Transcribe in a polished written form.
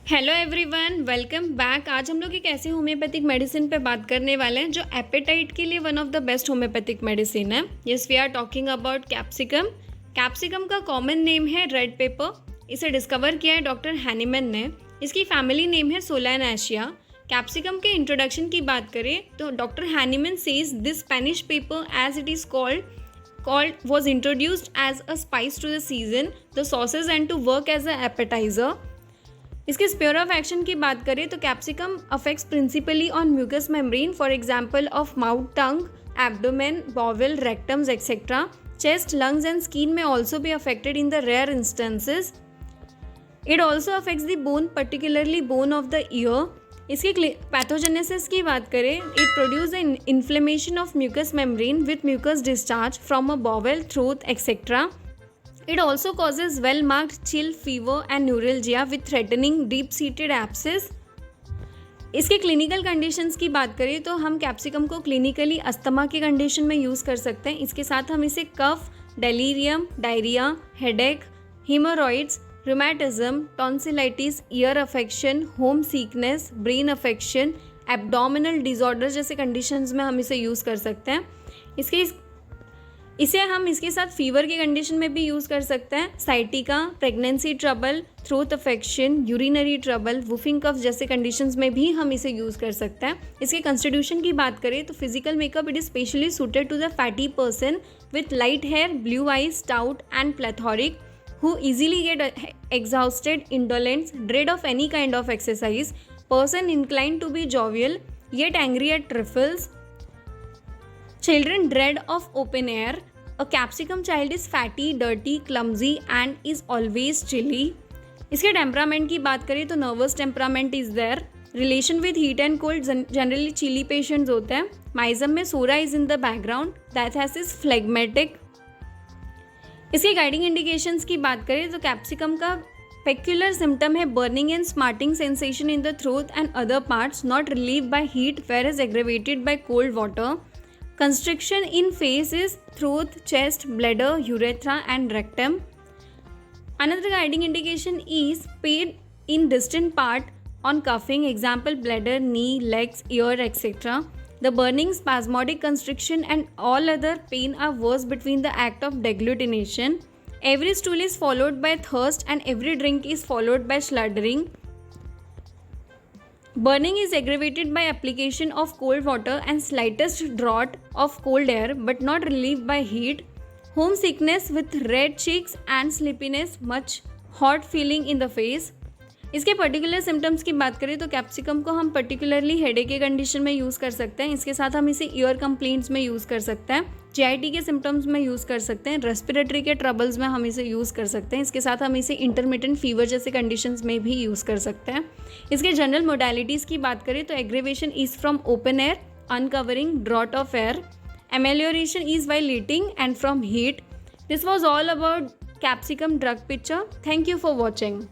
Hello everyone, welcome back. आज हम लोग एक ऐसी होम्योपैथिक मेडिसिन पे बात करने वाले हैं जो एपेटाइट के लिए one of the best homeopathic medicine है। Yes, we are talking about capsicum. Capsicum का कॉमन नेम है रेड पेपर। इसे डिस्कवर किया है डॉक्टर हैनीमैन ने। इसकी फैमिली नेम है सोलानाशिया। कैप्सिकम के इंट्रोडक्शन की बात करें तो doctor Hahnemann says this Spanish paper as it is called was introduced as a spice to the season the sauces and to work as a appetizer। इसके sphere of action की बात करें तो capsicum affects principally on mucous membrane, for example of mouth, tongue, abdomen, bowel, rectums etcetera. Chest, lungs and skin में also be affected in the rare instances. It also affects the bone, particularly bone of the ear. इसकी pathogenesis की बात करें, it produce the inflammation of mucous membrane with mucous discharge from a bowel, throat etcetera. It also causes well-marked chill, fever and neuralgia with threatening deep-seated abscess। इसके clinical conditions की बात करें तो हम कैप्सिकम को क्लिनिकली अस्थमा के condition में use कर सकते हैं। इसके साथ हम इसे cough, delirium, diarrhoea, headache, haemorrhoids, rheumatism, tonsillitis, ear affection, home sickness, brain affection, abdominal disorder जैसे कंडीशंस में हम इसे यूज़ कर सकते हैं। इसे हम इसके साथ फीवर की कंडीशन में भी यूज़ कर सकते हैं। Sciatica, pregnancy trouble, throat affection, urinary trouble, whooping cough जैसे कंडीशंस में भी हम इसे यूज़ कर सकते हैं। इसके कंस्टिट्यूशन की बात करें तो physical makeup, it is specially suited to the fatty person with light hair, blue eyes, stout and plethoric, who easily get exhausted, indolent, dread of any kind of exercise, person inclined to be jovial yet angry at trifles, children dread of open air, a capsicum child is fatty, dirty, clumsy and is always chilly। इसके temperament की बात करें तो nervous temperament is there, relation with heat and cold, generally chilly patients होते हैं। Miasm में psora is in the background, diathesis is phlegmatic. इसकी guiding indications की बात करें तो कैप्सिकम का पेक्यूलर सिम्टम है burning and smarting sensation in the throat and other parts, not relieve by heat where is aggravated by cold water. Constriction in face is throat, chest, bladder, urethra and rectum। Another guiding indication is pain in distant part on coughing, example bladder, knee, legs, ear, etc. The burning, spasmodic constriction and all other pain are worse between the act of deglutination। Every stool is followed by thirst and every drink is followed by shuddering। Burning is aggravated by application of cold water and slightest draught of cold air but not relieved by heat। Homesickness with red cheeks and sleepiness, much hot feeling in the face। इसके particular symptoms की बात करें तो capsicum को हम particularly headache के condition में use कर सकते हैं। इसके साथ हम इसे ईयर कंप्लेंट्स में यूज़ कर सकते हैं, जीआईटी के सिम्टम्स में यूज़ कर सकते हैं, रेस्पिरेटरी के ट्रबल्स में हम इसे यूज़ कर सकते हैं। इसके साथ हम इसे इंटरमिटेंट फीवर जैसे कंडीशंस में भी यूज़ कर सकते हैं। इसके जनरल मोडालिटीज़ की बात करें तो aggravation is from open air, uncovering, draught of air, amelioration is by leating and from heat। This was all about capsicum drug picture। Thank you for watching।